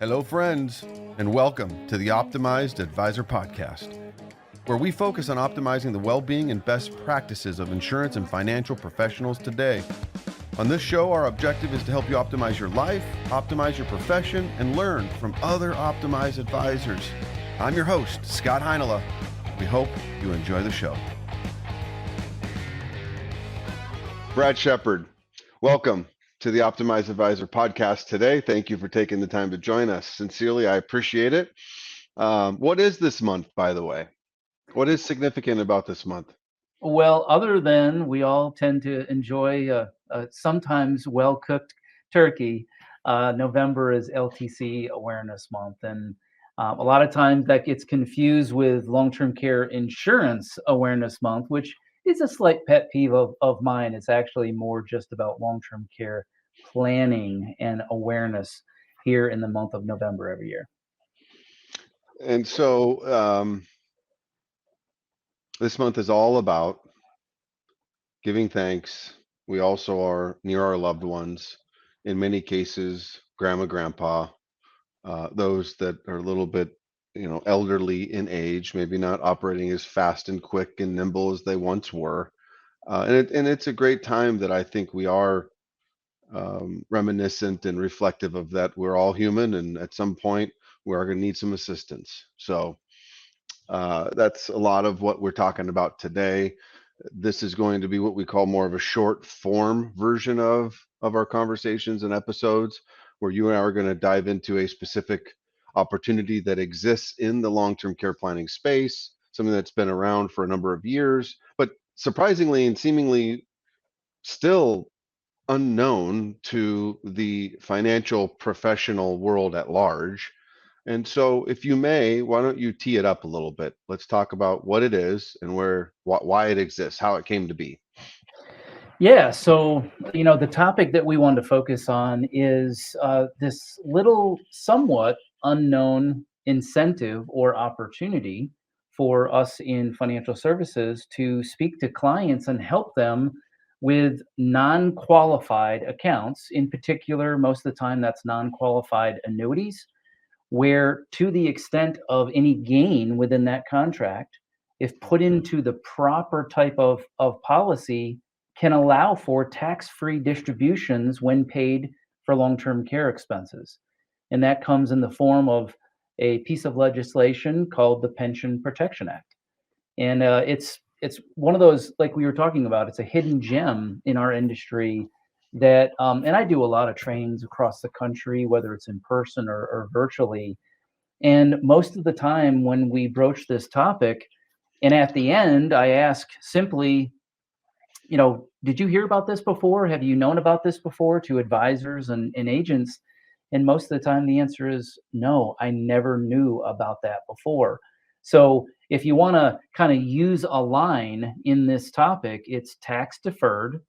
Hello, friends, and welcome to the Optimized Advisor Podcast, where we focus on optimizing the well-being and best practices of insurance and financial professionals today. On this show, our objective is to help you optimize your life, optimize your profession, and learn from other optimized advisors. I'm your host, Scott Heinela. We hope you enjoy the show. Brad Shepard, welcome to the Optimized Advisor Podcast today. Thank you for taking the time to join us. Sincerely, I appreciate it. What is this month, by the way? What is significant about this month? Well, other than we all tend to enjoy sometimes well-cooked turkey, November is LTC Awareness Month. And a lot of times that gets confused with Long-Term Care Insurance Awareness Month, which is a slight pet peeve of mine. It's actually more just about long-term care planning and awareness here in the month of November every year. And so this month is all about giving thanks. We also are near our loved ones, in many cases, grandma, grandpa, those that are a little bit, elderly in age, maybe not operating as fast and quick and nimble as they once were. And it's a great time that I think we are reminiscent and reflective of that. We're all human, and at some point, we are going to need some assistance. So that's a lot of what we're talking about today. This is going to be what we call more of a short form version of our conversations and episodes, where you and I are going to dive into a specific opportunity that exists in the long-term care planning space, something that's been around for a number of years, but surprisingly and seemingly still unknown to the financial professional world at large. And so, if you may, why don't you tee it up a little bit? Let's talk about what it is and why it exists, how it came to be. Yeah, so the topic that we want to focus on is this little, somewhat unknown incentive or opportunity for us in financial services to speak to clients and help them with non-qualified accounts. In particular, most of the time that's non-qualified annuities, where to the extent of any gain within that contract, if put into the proper type of policy, can allow for tax-free distributions when paid for long-term care expenses. And that comes in the form of a piece of legislation called the Pension Protection Act. And it's one of those, like we were talking about, it's a hidden gem in our industry that, and I do a lot of trainings across the country, whether it's in person or virtually. And most of the time when we broach this topic, and at the end, I ask simply, did you hear about this before? Have you known about this before, to advisors and agents? And most of the time, the answer is no, I never knew about that before. So if you want to kind of use a line in this topic, it's tax deferred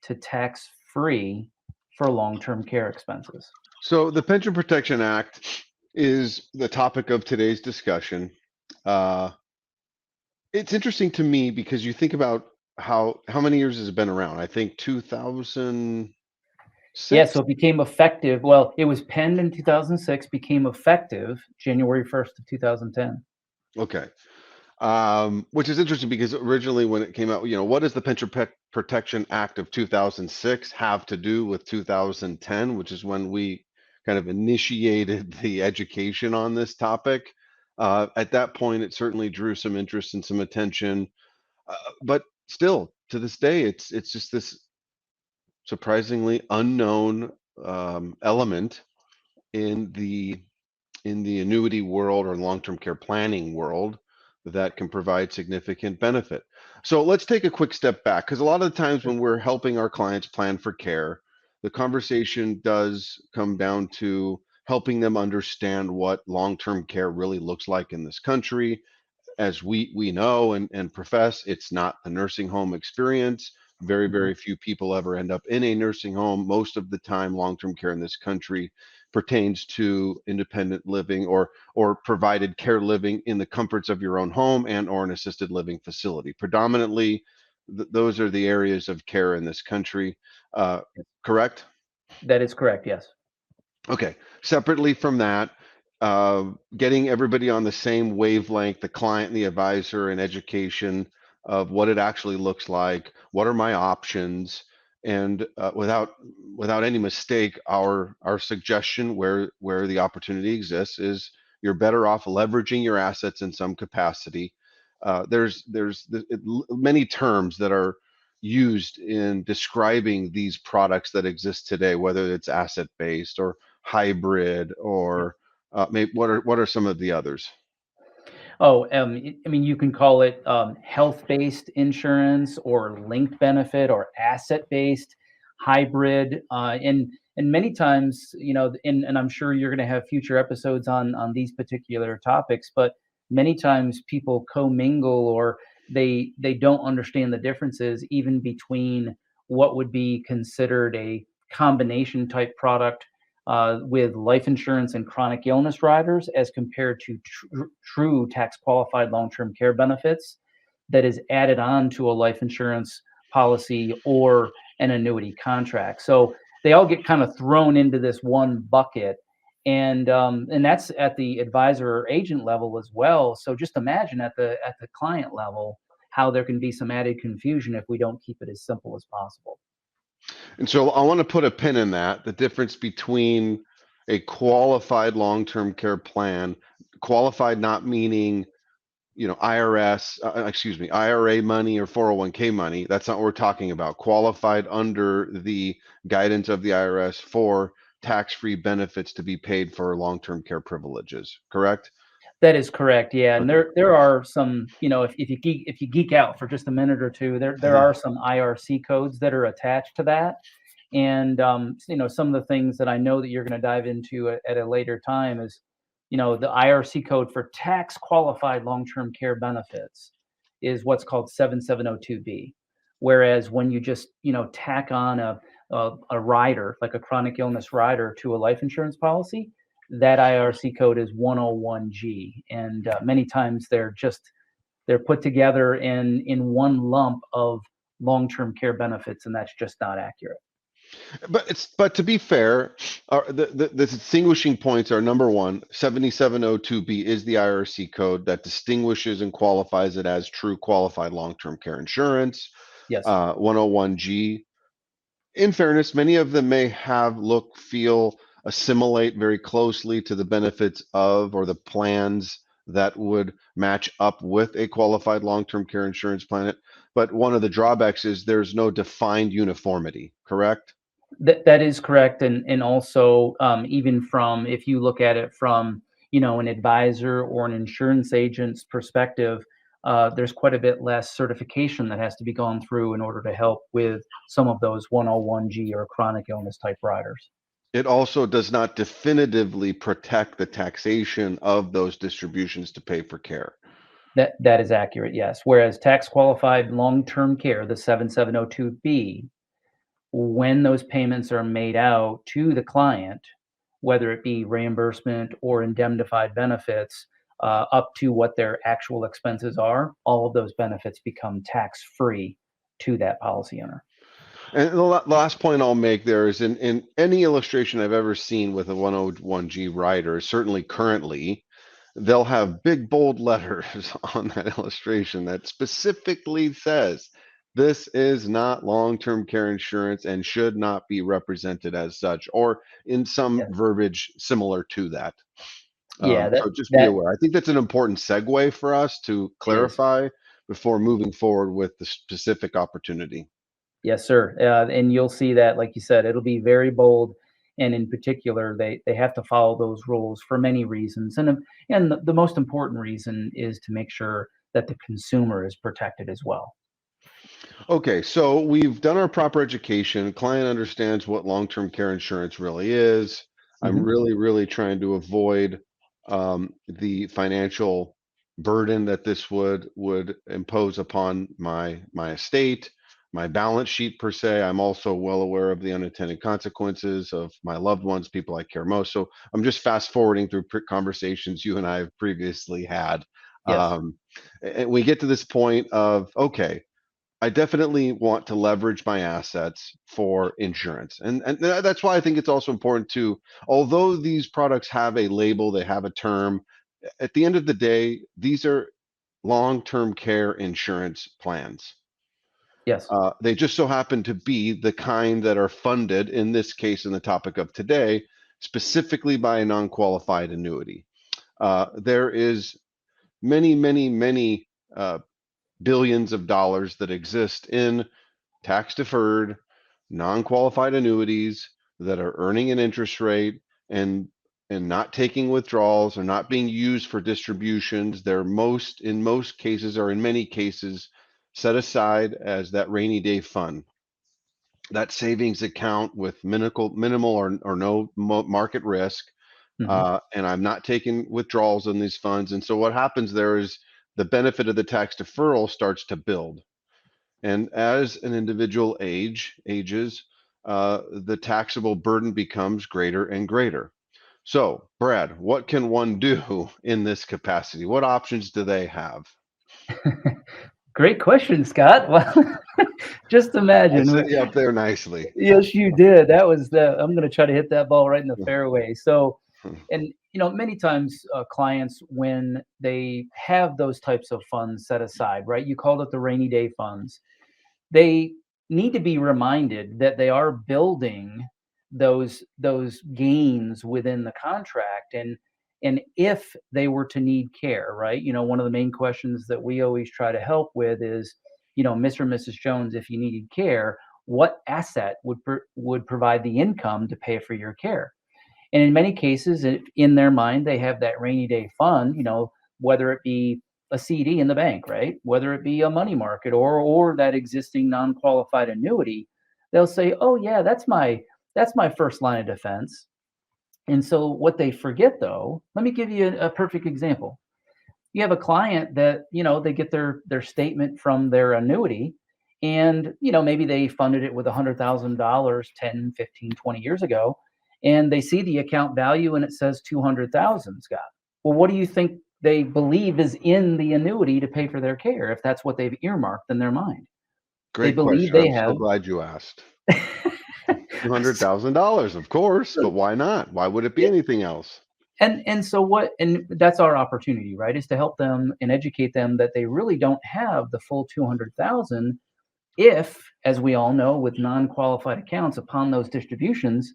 to tax free for long-term care expenses. So, the Pension Protection Act is the topic of today's discussion. It's interesting to me because you think about how many years has it been around? I think 2006. Yeah, so it became effective. Well, it was penned in 2006, became effective January 1st of 2010. Okay. Which is interesting because originally when it came out, what does the Pension Protection Act of 2006 have to do with 2010, which is when we kind of initiated the education on this topic. At that point, it certainly drew some interest and some attention, but still to this day, it's just this surprisingly unknown element in the annuity world or long-term care planning world that can provide significant benefit. So let's take a quick step back, because a lot of the times when we're helping our clients plan for care, the conversation does come down to helping them understand what long-term care really looks like in this country. As we know and profess, it's not the nursing home experience. Very few people ever end up in a nursing home. Most of the time, long-term care in this country pertains to independent living or provided care living in the comforts of your own home and or an assisted living facility. Predominantly, those are the areas of care in this country. Correct? That is correct, yes. Okay. Separately from that, getting everybody on the same wavelength, the client and the advisor, and education of what it actually looks like, what are my options, and without any mistake, our suggestion where the opportunity exists is you're better off leveraging your assets in some capacity. Many terms that are used in describing these products that exist today, whether it's asset based or hybrid, or maybe what are some of the others? Oh, I mean, you can call it health-based insurance or linked benefit or asset-based hybrid. And many times, and I'm sure you're going to have future episodes on these particular topics, but many times people commingle or they don't understand the differences even between what would be considered a combination type product with life insurance and chronic illness riders as compared to true tax qualified long-term care benefits that is added on to a life insurance policy or an annuity contract. So they all get kind of thrown into this one bucket. And that's at the advisor or agent level as well. So just imagine at the client level how there can be some added confusion if we don't keep it as simple as possible. And so I want to put a pin in that, the difference between a qualified long-term care plan, qualified not meaning, IRS, excuse me, IRA money or 401k money. That's not what we're talking about. Qualified under the guidance of the IRS for tax-free benefits to be paid for long-term care privileges, correct? That is correct, yeah, and Okay. there are some, if you geek out for just a minute or two, there are some IRC codes that are attached to that, and some of the things that I know that you're going to dive into at a later time is, the IRC code for tax qualified long term care benefits is what's called 7702B, whereas when you just tack on a rider like a chronic illness rider to a life insurance policy, that IRC code is 101G, and many times they're put together in one lump of long-term care benefits, and that's just not accurate. But to be fair, the distinguishing points are: number one, 7702B is the IRC code that distinguishes and qualifies it as true qualified long-term care insurance. Yes. 101G, in fairness, many of them may have, look, feel, assimilate very closely to the benefits of or the plans that would match up with a qualified long-term care insurance plan. But one of the drawbacks is there's no defined uniformity, correct? That is correct, and also even from if you look at it from an advisor or an insurance agent's perspective, there's quite a bit less certification that has to be gone through in order to help with some of those 101G or chronic illness type riders. It also does not definitively protect the taxation of those distributions to pay for care. That is accurate, yes. Whereas tax qualified long term care, the 7702B, when those payments are made out to the client, whether it be reimbursement or indemnified benefits, up to what their actual expenses are, all of those benefits become tax free to that policy owner. And the last point I'll make there is in any illustration I've ever seen with a 101G rider, certainly currently, they'll have big bold letters on that illustration that specifically says this is not long-term care insurance and should not be represented as such, or in some Yeah, verbiage similar to that. yeah, So just be that aware. I think that's an important segue for us to is. clarify before moving forward with the specific opportunity. Yes, sir. And you'll see that, like you said, it'll be very bold. And in particular, they have to follow those rules for many reasons. And the most important reason is to make sure that the consumer is protected as well. Okay, so we've done our proper education. Client understands what long-term care insurance really is. I'm Mhm. really trying to avoid the financial burden that this would impose upon my estate, my balance sheet per se. I'm also well aware of the unintended consequences of my loved ones, people I care most. So I'm just fast forwarding through conversations you and I have previously had. Yes. Um, and we get to this point of, okay, I definitely want to leverage my assets for insurance. And that's why I think it's also important to, although these products have a label, they have a term, at the end of the day, these are long-term care insurance plans. Yes. They just so happen to be the kind that are funded, in this case, in the topic of today, specifically by a non-qualified annuity. There is many billions of dollars that exist in tax-deferred, non-qualified annuities that are earning an interest rate and not taking withdrawals or not being used for distributions. They're in most cases, or in many cases, set aside as that rainy day fund, that savings account with minimal or no market risk. And I'm not taking withdrawals on these funds. And so what happens there is the benefit of the tax deferral starts to build. And as an individual ages, the taxable burden becomes greater and greater. So, Brad, what can one do in this capacity? What options do they have? Great question, Scott. Well, just I imagine. set you up there nicely. Yes, you did. I'm going to try to hit that ball right in the fairway. So, and many times clients, when they have those types of funds set aside, right? You called it the rainy day funds. They need to be reminded that they are building those gains within the contract, and if they were to need care, right? One of the main questions that we always try to help with is, Mr. and Mrs. Jones, if you needed care, what asset would provide the income to pay for your care? And in many cases, in their mind, they have that rainy day fund, whether it be a CD in the bank, right? Whether it be a money market or that existing non-qualified annuity, they'll say, "Oh yeah, that's my first line of defense." And so what they forget, though, let me give you a perfect example. You have a client that, they get their statement from their annuity, and, maybe they funded it with $100,000 10, 15, 20 years ago, and they see the account value and it says 200,000, Scott. Well, what do you think they believe is in the annuity to pay for their care, if that's what they've earmarked in their mind? They Great believe question. they I'm so have. glad you asked. $200,000, of course, but why not? Why would it be anything else? And so and that's our opportunity, right? Is to help them and educate them that they really don't have the full 200,000 if, as we all know, with non-qualified accounts, upon those distributions,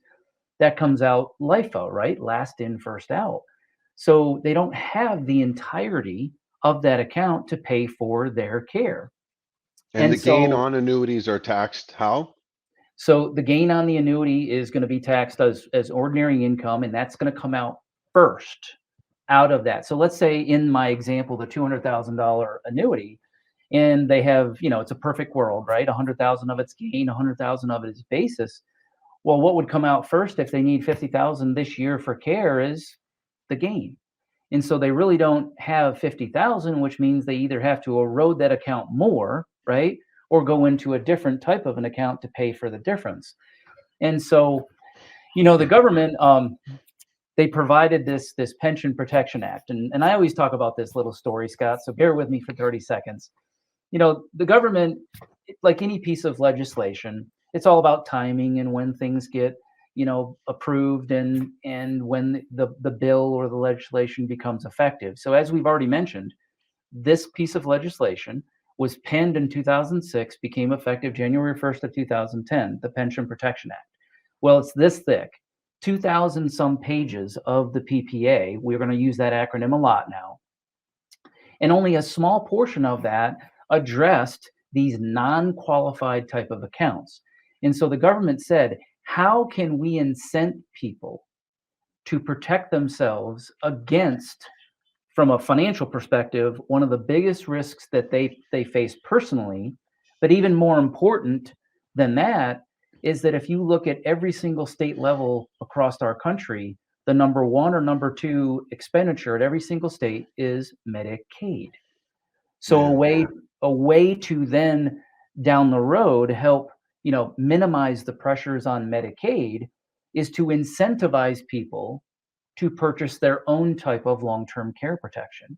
that comes out LIFO, right? Last in, first out. So they don't have the entirety of that account to pay for their care. And And the gain so on annuities are taxed how? So the gain on the annuity is going to be taxed as ordinary income, and that's going to come out first out of that. So let's say in my example, the $200,000 annuity, and they have, it's a perfect world, right? 100,000 of it's gain, 100,000 of it is basis. Well, what would come out first if they need 50,000 this year for care is the gain. And so they really don't have 50,000, which means they either have to erode that account more, right? Or go into a different type of an account to pay for the difference. And so, the government, they provided this Pension Protection Act. And I always talk about this little story, Scott, so bear with me for 30 seconds. The government, like any piece of legislation, it's all about timing and when things get, approved and when the bill or the legislation becomes effective. So as we've already mentioned, this piece of legislation was penned in 2006, became effective January 1st of 2010, the Pension Protection Act. Well, it's this thick, 2,000 some pages of the PPA. We're going to use that acronym a lot now. And only a small portion of that addressed these non-qualified type of accounts. And so the government said, how can we incent people to protect themselves against, from a financial perspective, one of the biggest risks that they face personally, but even more important than that is that if you look at every single state level across our country, the number one or number two expenditure at every single state is Medicaid. So a way to then down the road help, minimize the pressures on Medicaid is to incentivize people to purchase their own type of long-term care protection.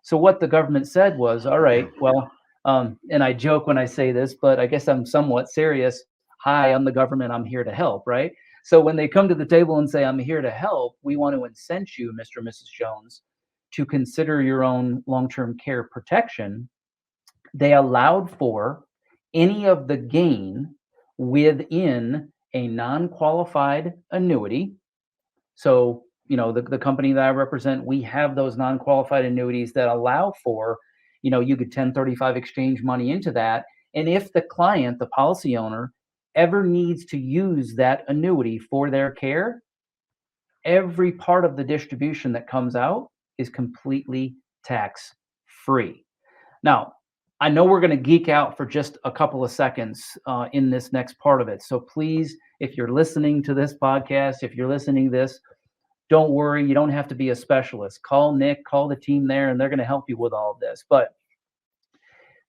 So what the government said was, all right, well, And I joke when I say this, but I guess I'm somewhat serious. Hi, I'm the government. I'm here to help, right? So when they come to the table and say, I'm here to help, we want to incent you, Mr. and Mrs. Jones, to consider your own long-term care protection. They allowed for any of the gain within a non-qualified annuity. So, the company that I represent, we have those non-qualified annuities that allow for, you could 1035 exchange money into that. And if the client, the policy owner, ever needs to use that annuity for their care, every part of the distribution that comes out is completely tax free. Now, I know we're going to geek out for just a couple of seconds in this next part of it. So please, if you're listening to this podcast, if you're listening to this, don't worry. You don't have to be a specialist. Call Nick, call the team there, and they're going to help you with all of this. But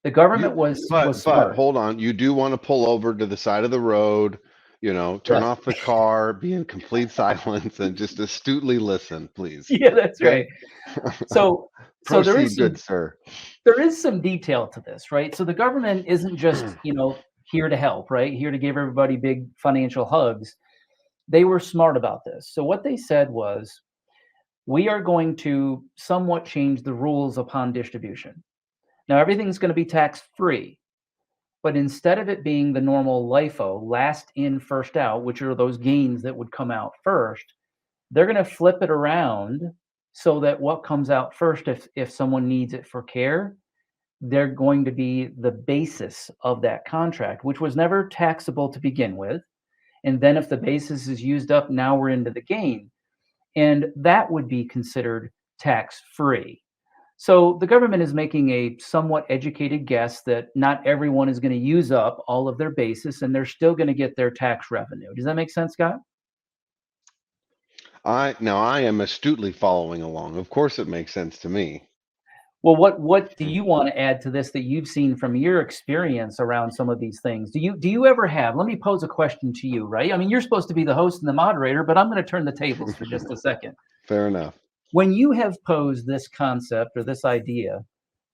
the government was But smart. hold on, you do want to pull over to the side of the road, turn Yes. off the car, be in complete silence, and just astutely listen, please. Yeah, that's Okay? right. So there Proceed, is some good sir. there is some detail to this, right? So the government isn't just, here to help, right? Here to give everybody big financial hugs. They were smart about this. So what they said was, we are going to somewhat change the rules upon distribution. Now, everything's going to be tax free, but instead of it being the normal LIFO, last in, first out, which are those gains that would come out first, they're going to flip it around so that what comes out first, if someone needs it for care, they're going to be the basis of that contract, which was never taxable to begin with. And then if the basis is used up, now we're into the gain. And that would be considered tax free. So the government is making a somewhat educated guess that not everyone is going to use up all of their basis and they're still going to get their tax revenue. Does that make sense, Scott? I am astutely following along. Of course, it makes sense to me. Well, what do you want to add to this that you've seen from your experience around some of these things? Do you ever have, let me pose a question to you, right? I mean, you're supposed to be the host and the moderator, but I'm going to turn the tables for just a second. Fair enough. When you have posed this concept or this idea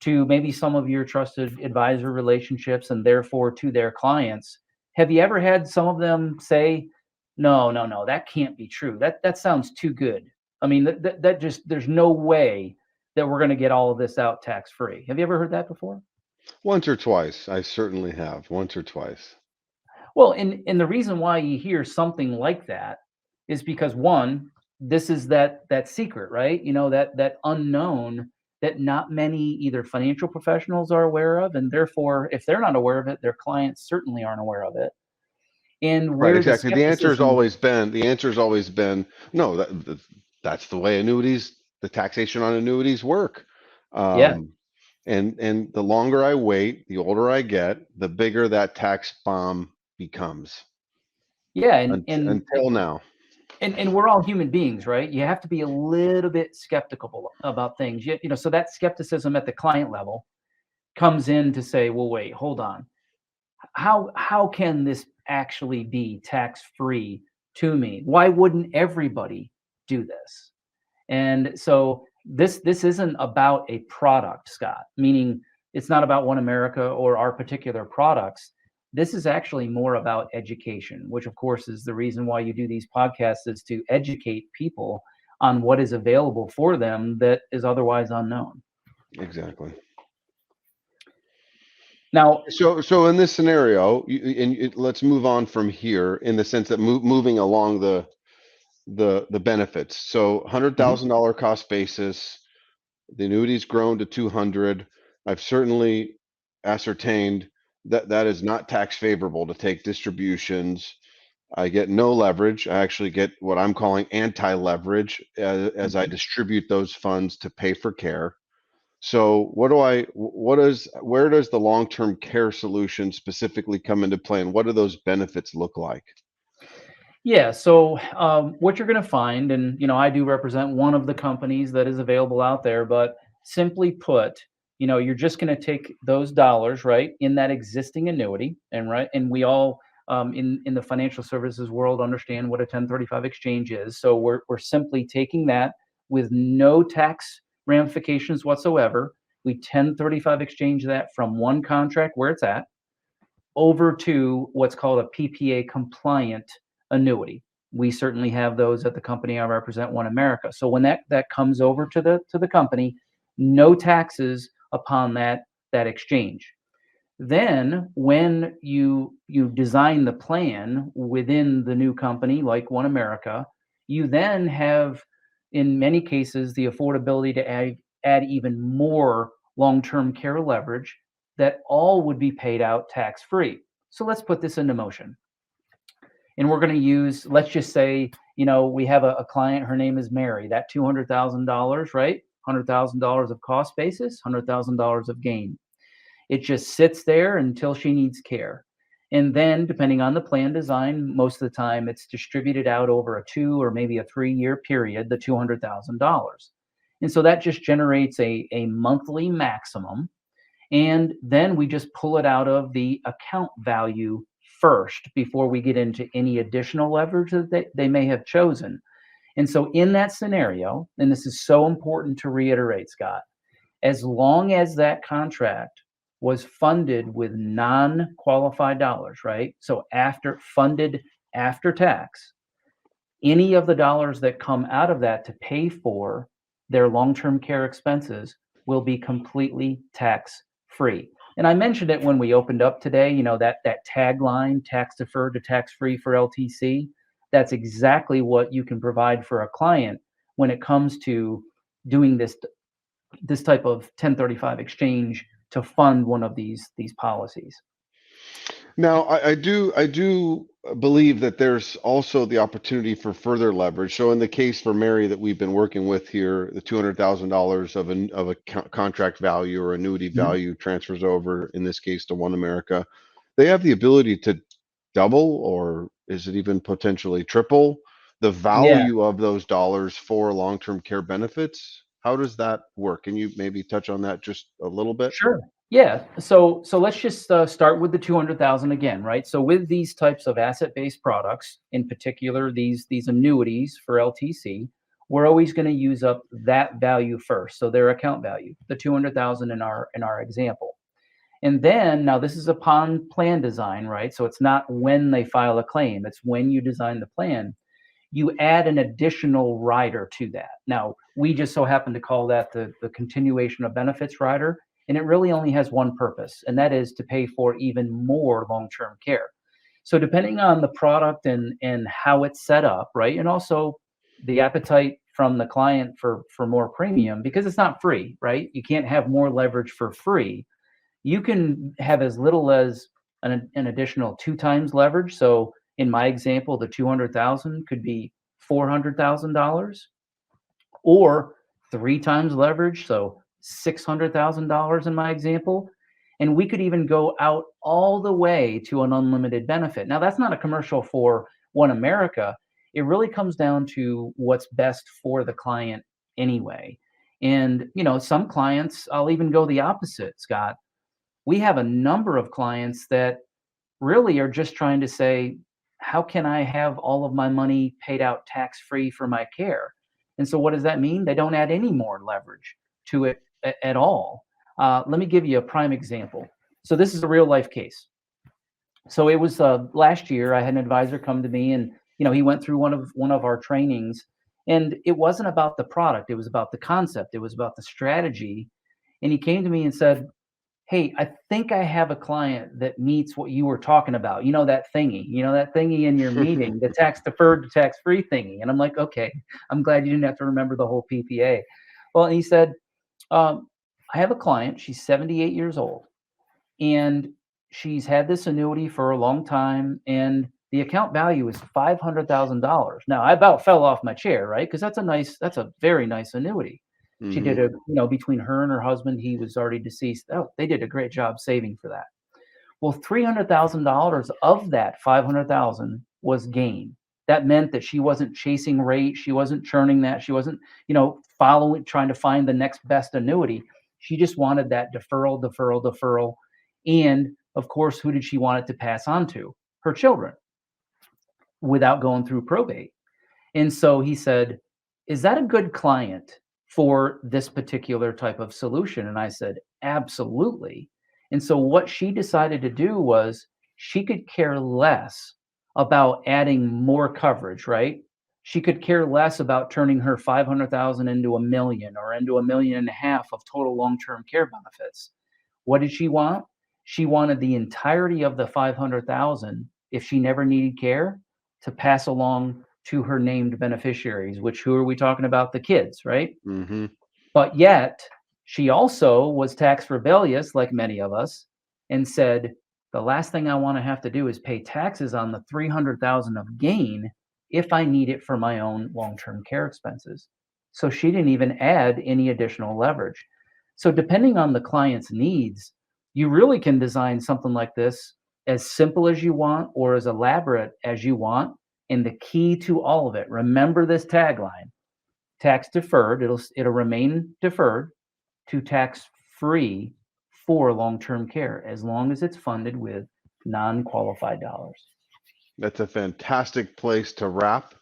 to maybe some of your trusted advisor relationships and therefore to their clients, have you ever had some of them say, no, that can't be true. That sounds too good. I mean, that just, there's no way that we're going to get all of this out tax free. Have you ever heard that before? Once or twice, I certainly have. Once or twice. Well, and the reason why you hear something like that is because, one, this is that secret, right? That unknown that not many either financial professionals are aware of, and therefore, if they're not aware of it, their clients certainly aren't aware of it. And Right, where the exactly. The answer skepticism, has always been no. That's the way the taxation on annuities work. yeah, And the longer I wait, the older I get, the bigger that tax bomb becomes. yeah, and Until now. and we're all human beings, right? You have to be a little bit skeptical about things. So that skepticism at the client level comes in to say, well, wait, hold on. How can this actually be tax free to me? Why wouldn't everybody do this? And so this isn't about a product, Scott, meaning it's not about OneAmerica or our particular products. This is actually more about education, which of course is the reason why you do these podcasts, is to educate people on what is available for them that is otherwise unknown. Exactly. Now, So in this scenario, let's move on from here in the sense that moving along the benefits. So $100,000 cost basis, the annuity's grown to 200. I've certainly ascertained that that is not tax favorable to take distributions. I get no leverage. I actually get what I'm calling anti-leverage as I distribute those funds to pay for care. So where does the long-term care solution specifically come into play, and what do those benefits look like? yeah, so what you're going to find, and I do represent one of the companies that is available out there, but simply put, you're just going to take those dollars, right, in that existing annuity, and we all in the financial services world understand what a 1035 exchange is. So we're simply taking that with no tax ramifications whatsoever. we 1035 exchange that from one contract where it's at over to what's called a PPA compliant annuity. We certainly have those at the company I represent, OneAmerica. So when that comes over to the company, no taxes upon that exchange. Then when you design the plan within the new company like OneAmerica, you then have, in many cases, the affordability to add even more long-term care leverage that all would be paid out tax-free. So let's put this into motion. And we're going to use, let's just say, we have a client, her name is Mary, that $200,000, right? $100,000 of cost basis, $100,000 of gain. It just sits there until she needs care. And then depending on the plan design, most of the time it's distributed out over a 2 or maybe a 3-year period, the $200,000. And so that just generates a monthly maximum. And then we just pull it out of the account value first before we get into any additional leverage that they may have chosen. And so in that scenario, and this is so important to reiterate, Scott, as long as that contract was funded with non-qualified dollars, right? So funded after tax, any of the dollars that come out of that to pay for their long-term care expenses will be completely tax-free. And I mentioned it when we opened up today, that tagline, tax-deferred to tax-free for LTC, that's exactly what you can provide for a client when it comes to doing this type of 1035 exchange to fund one of these policies. Now, I do believe that there's also the opportunity for further leverage. So in the case for Mary that we've been working with here, the $200,000 of a contract value or annuity value transfers over, in this case, to OneAmerica. They have the ability to double, or is it even potentially triple, the value of those dollars for long-term care benefits. How does that work? Can you maybe touch on that just a little bit? Sure. Yeah. So let's just start with the 200,000 again, right? So with these types of asset-based products, in particular, these annuities for LTC, we're always going to use up that value first. So their account value, the 200,000 in our example. And then now this is upon plan design, right? So it's not when they file a claim, it's when you design the plan. You add an additional rider to that. Now, we just so happen to call that the continuation of benefits rider. And it really only has one purpose, and that is to pay for even more long-term care. So depending on the product and how it's set up, right, and also the appetite from the client for more premium, because it's not free, right? You can't have more leverage for free. You can have as little as an additional 2 times leverage. So in my example, the 200,000 could be $400,000, or 3 times leverage, so $600,000 in my example. And we could even go out all the way to an unlimited benefit. Now, that's not a commercial for OneAmerica. It really comes down to what's best for the client anyway. And, some clients, I'll even go the opposite, Scott. We have a number of clients that really are just trying to say, how can I have all of my money paid out tax-free for my care? And so what does that mean? They don't add any more leverage to it at all. Let me give you a prime example. So this is a real life case. So it was last year. I had an advisor come to me, and he went through one of our trainings, and it wasn't about the product. It was about the concept. It was about the strategy. And he came to me and said, "Hey, I think I have a client that meets what you were talking about. That thingy in your meeting, the tax-deferred to tax-free thingy." And I'm like, "Okay, I'm glad you didn't have to remember the whole PPA." Well, and he said, "I have a client. She's 78 years old, and she's had this annuity for a long time, and the account value is $500,000." Now, I about fell off my chair, right? Because that's a very nice annuity. She did between her and her husband, he was already deceased. Oh, they did a great job saving for that. Well, $300,000 of that 500,000 was gain. That meant that she wasn't chasing rate. She wasn't churning that. She wasn't, trying to find the next best annuity. She just wanted that deferral. And of course, who did she want it to pass on to? Her children, without going through probate. And so he said, "Is that a good client for this particular type of solution? And I said, absolutely. And so what she decided to do was she could care less about adding more coverage, right? She could care less about turning her 500,000 into $1 million or into $1.5 million of total long-term care benefits. What did she want? She wanted the entirety of the 500,000, if she never needed care, to pass along to her named beneficiaries, which who are we talking about? The kids, right? Mm-hmm. But yet she also was tax rebellious, like many of us, and said, the last thing I want to have to do is pay taxes on the 300,000 of gain if I need it for my own long-term care expenses. So she didn't even add any additional leverage. So depending on the client's needs, you really can design something like this as simple as you want or as elaborate as you want. And the key to all of it, remember this tagline: tax deferred, it'll remain deferred to tax free for long-term care as long as it's funded with non-qualified dollars. That's a fantastic place to wrap.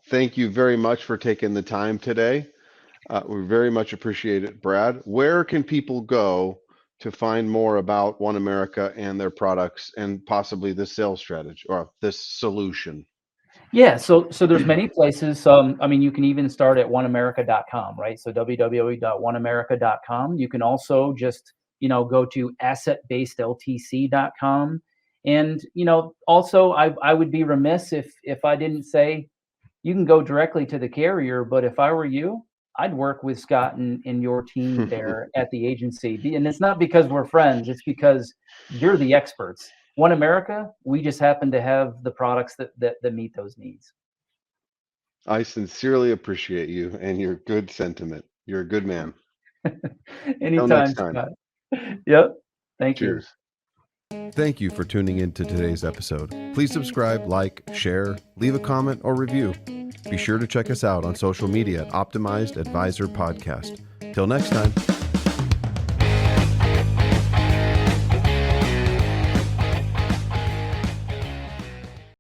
Thank you very much for taking the time today. We very much appreciate it, Brad. Where can people go to find more about OneAmerica and their products and possibly this sales strategy or this solution? Yeah, so there's many places. I mean, you can even start at oneamerica.com, right? So www.oneamerica.com. You can also just, go to assetbasedltc.com. And, also I would be remiss if I didn't say you can go directly to the carrier, but if I were you, I'd work with Scott and your team there at the agency. And it's not because we're friends, it's because you're the experts. OneAmerica, we just happen to have the products that meet those needs. I sincerely appreciate you and your good sentiment. You're a good man. Till next Anytime, time. Scott. Yep. Thank you. Cheers. Thank you for tuning in to today's episode. Please subscribe, like, share, leave a comment, or review. Be sure to check us out on social media at Optimized Advisor Podcast. Till next time.